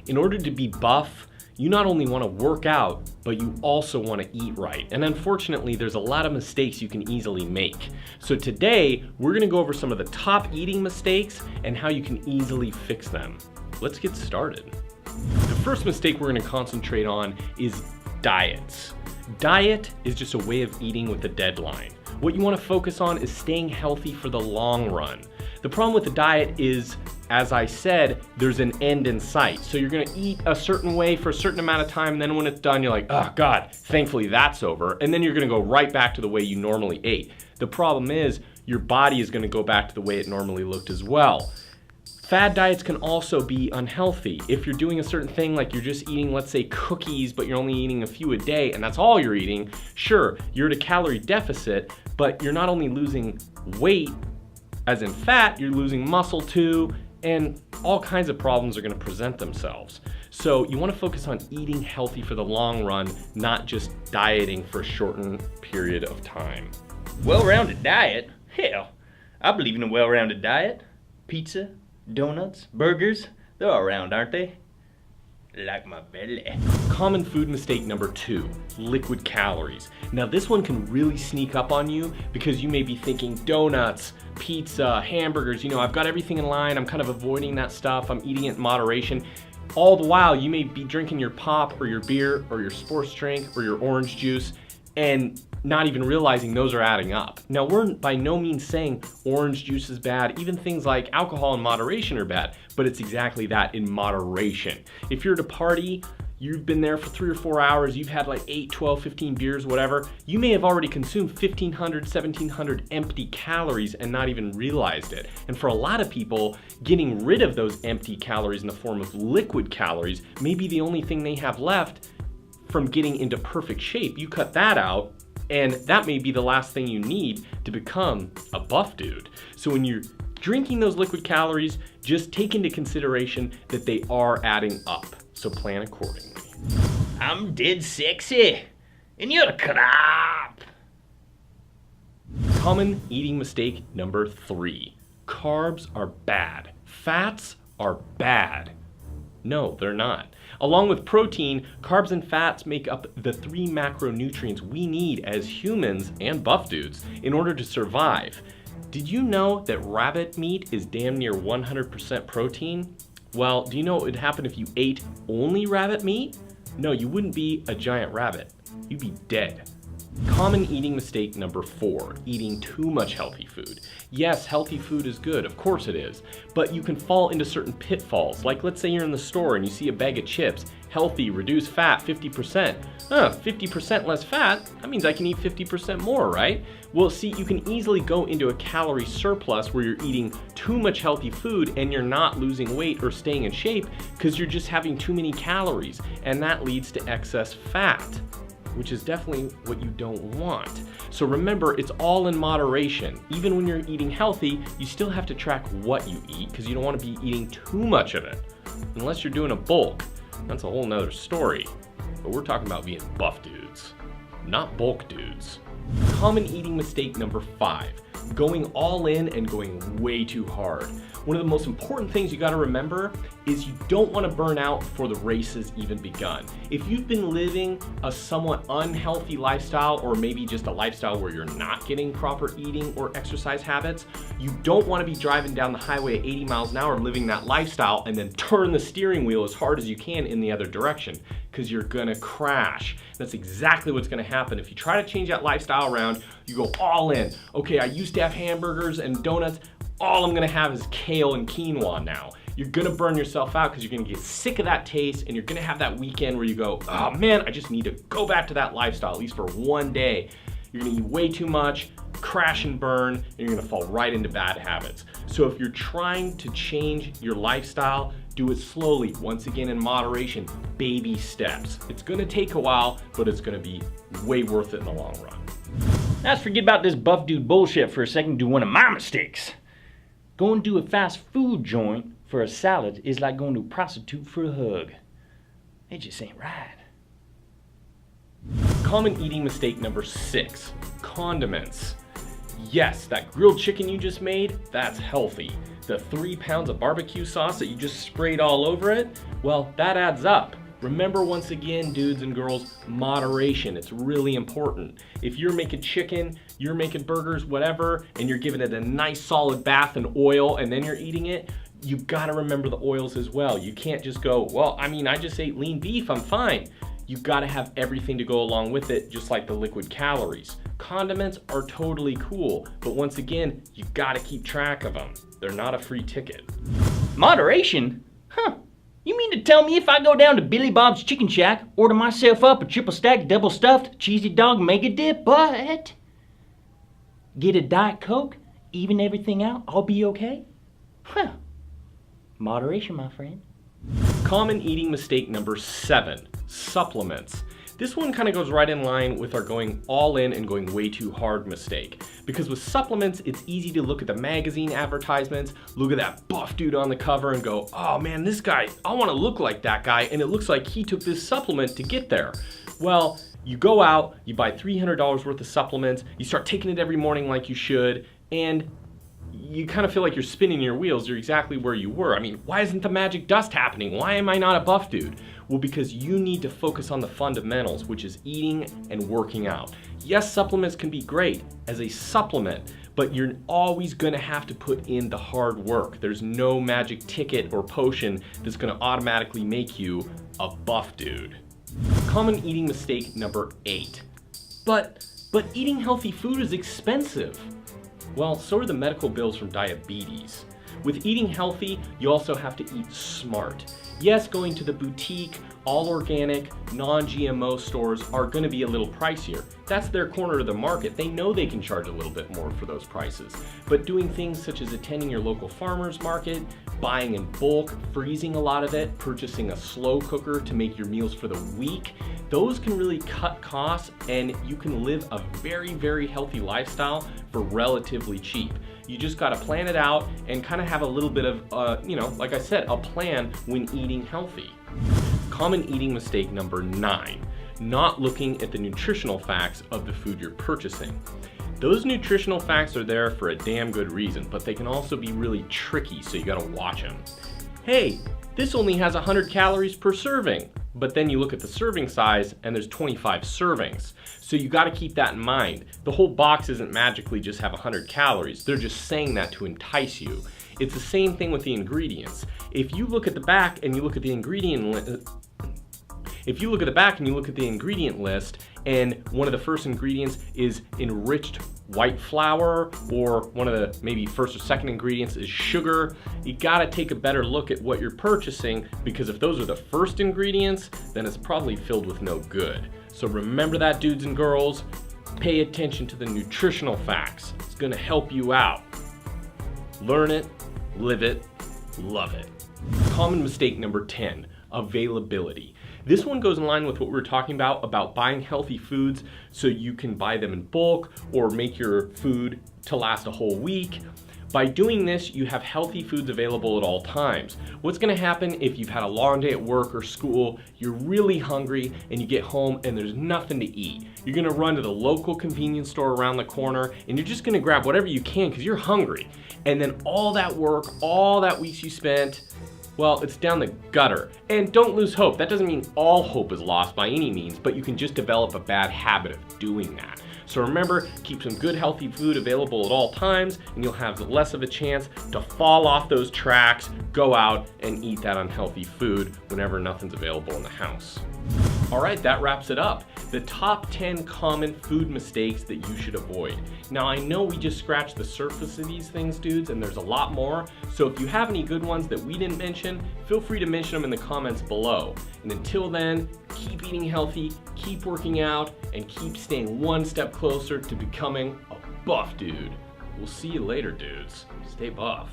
In order to be buff, you not only want to work out, but you also want to eat right. And unfortunately, there's a lot of mistakes you can easily make. So today, we're going to go over some of the top eating mistakes and how you can easily fix them. Let's get started. The first mistake we're going to concentrate on is diets. Diet is just a way of eating with a deadline. What you want to focus on is staying healthy for the long run. The problem with the diet is, as I said, there's an end in sight. So you're gonna eat a certain way for a certain amount of time, and then when it's done, you're like, oh God, thankfully that's over. And then you're gonna go right back to the way you normally ate. The problem is, your body is gonna go back to the way it normally looked as well. Fad diets can also be unhealthy. If you're doing a certain thing, like you're just eating, let's say cookies, but you're only eating a few a day, and that's all you're eating, sure, you're at a calorie deficit, but you're not only losing weight, as in fat, you're losing muscle too, and all kinds of problems are gonna present themselves. So you wanna focus on eating healthy for the long run, not just dieting for a shortened period of time. Well-rounded diet? Hell, I believe in a well-rounded diet. Pizza, donuts, burgers, they're all round, aren't they? Like my belly. Common food mistake number 2, liquid calories. Now this one can really sneak up on you because you may be thinking donuts, pizza, hamburgers, I've got everything in line, I'm kind of avoiding that stuff, I'm eating it in moderation. All the while you may be drinking your pop or your beer or your sports drink or your orange juice and not even realizing those are adding up. Now we're by no means saying orange juice is bad, even things like alcohol in moderation are bad, but it's exactly that, in moderation. If you're at a party, you've been there for 3 or 4 hours, you've had like 8, 12, 15 beers, whatever, you may have already consumed 1,500, 1,700 empty calories and not even realized it. And for a lot of people, getting rid of those empty calories in the form of liquid calories may be the only thing they have left from getting into perfect shape. You cut that out, and that may be the last thing you need to become a buff dude. So when you're drinking those liquid calories, just take into consideration that they are adding up. So plan accordingly. I'm dead sexy, and you're a crap. Common eating mistake number 3. Carbs are bad. Fats are bad. No, they're not. Along with protein, carbs and fats make up the 3 macronutrients we need as humans and buff dudes in order to survive. Did you know that rabbit meat is damn near 100% protein? Well, do you know what would happen if you ate only rabbit meat? No, you wouldn't be a giant rabbit. You'd be dead. Common eating mistake number 4, eating too much healthy food. Yes, healthy food is good, of course it is, but you can fall into certain pitfalls. Like let's say you're in the store and you see a bag of chips, healthy, reduced fat, 50%. 50% less fat, that means I can eat 50% more, right? Well, see, you can easily go into a calorie surplus where you're eating too much healthy food and you're not losing weight or staying in shape because you're just having too many calories, and that leads to excess fat, which is definitely what you don't want. So remember, it's all in moderation. Even when you're eating healthy, you still have to track what you eat because you don't want to be eating too much of it. Unless you're doing a bulk, that's a whole nother story. But we're talking about being buff dudes, not bulk dudes. Common eating mistake number 5, going all in and going way too hard. One of the most important things you gotta remember is you don't wanna burn out before the race has even begun. If you've been living a somewhat unhealthy lifestyle, or maybe just a lifestyle where you're not getting proper eating or exercise habits, you don't wanna be driving down the highway at 80 miles an hour living that lifestyle and then turn the steering wheel as hard as you can in the other direction, because you're gonna crash. That's exactly what's gonna happen. If you try to change that lifestyle around, you go all in. Okay, I used to have hamburgers and donuts, all I'm gonna have is kale and quinoa now. You're gonna burn yourself out because you're gonna get sick of that taste, and you're gonna have that weekend where you go, oh man, I just need to go back to that lifestyle, at least for one day. You're gonna eat way too much, crash and burn, and you're gonna fall right into bad habits. So if you're trying to change your lifestyle, do it slowly, once again in moderation, baby steps. It's gonna take a while, but it's gonna be way worth it in the long run. Now let's forget about this buff dude bullshit for a second and do one of my mistakes. Going to a fast food joint for a salad is like going to a prostitute for a hug. It just ain't right. Common eating mistake number 6, condiments. Yes, that grilled chicken you just made, that's healthy. The 3 pounds of barbecue sauce that you just sprayed all over it, well, that adds up. Remember, once again, dudes and girls, moderation. It's really important. If you're making chicken, you're making burgers, whatever, and you're giving it a nice solid bath in oil and then you're eating it, you gotta remember the oils as well. You can't just go, well, I mean, I just ate lean beef, I'm fine. You gotta have everything to go along with it, just like the liquid calories. Condiments are totally cool, but once again, you gotta keep track of them. They're not a free ticket. Moderation? Huh. You mean to tell me if I go down to Billy Bob's Chicken Shack, order myself up a triple stack, double stuffed, cheesy dog mega dip, but get a Diet Coke, even everything out, I'll be okay? Huh. Moderation, my friend. Common eating mistake number 7, supplements. This one kind of goes right in line with our going all in and going way too hard mistake. Because with supplements, it's easy to look at the magazine advertisements, look at that buff dude on the cover and go, oh man, this guy, I want to look like that guy, and it looks like he took this supplement to get there. Well, you go out, you buy $300 worth of supplements, you start taking it every morning like you should, and you kind of feel like you're spinning your wheels. You're exactly where you were. I mean, why isn't the magic dust happening? Why am I not a buff dude? Well, because you need to focus on the fundamentals, which is eating and working out. Yes, supplements can be great as a supplement, but you're always gonna have to put in the hard work. There's no magic ticket or potion that's gonna automatically make you a buff dude. Common eating mistake number 8. But eating healthy food is expensive. Well, so are the medical bills from diabetes. With eating healthy, you also have to eat smart. Yes, going to the boutique, all organic, non-GMO stores are gonna be a little pricier. That's their corner of the market. They know they can charge a little bit more for those prices. But doing things such as attending your local farmer's market, buying in bulk, freezing a lot of it, purchasing a slow cooker to make your meals for the week, those can really cut costs and you can live a very, very healthy lifestyle for relatively cheap. You just gotta plan it out and kind of have a little bit of, like I said, a plan when eating healthy. Common eating mistake number 9, not looking at the nutritional facts of the food you're purchasing. Those nutritional facts are there for a damn good reason, but they can also be really tricky, so you gotta watch them. Hey, this only has 100 calories per serving, but then you look at the serving size and there's 25 servings. So you gotta keep that in mind. The whole box isn't magically just have 100 calories. They're just saying that to entice you. It's the same thing with the ingredients. If you look at the back and you look at the ingredient list, and one of the first ingredients is enriched white flour, or one of the maybe first or second ingredients is sugar, you gotta take a better look at what you're purchasing, because if those are the first ingredients, then it's probably filled with no good. So remember that, dudes and girls. Pay attention to the nutritional facts. It's gonna help you out. Learn it, live it, love it. Common mistake number 10, availability. This one goes in line with what we were talking about buying healthy foods so you can buy them in bulk or make your food to last a whole week. By doing this, you have healthy foods available at all times. What's gonna happen if you've had a long day at work or school, you're really hungry, and you get home and there's nothing to eat? You're gonna run to the local convenience store around the corner and you're just gonna grab whatever you can because you're hungry. And then all that work, all that weeks you spent, well, it's down the gutter. And don't lose hope. That doesn't mean all hope is lost by any means, but you can just develop a bad habit of doing that. So remember, keep some good healthy food available at all times and you'll have less of a chance to fall off those tracks, go out and eat that unhealthy food whenever nothing's available in the house. All right, that wraps it up. The top 10 common food mistakes that you should avoid. Now, I know we just scratched the surface of these things, dudes, and there's a lot more. So if you have any good ones that we didn't mention, feel free to mention them in the comments below. And until then, keep eating healthy, keep working out, and keep staying one step closer to becoming a buff dude. We'll see you later, dudes. Stay buff.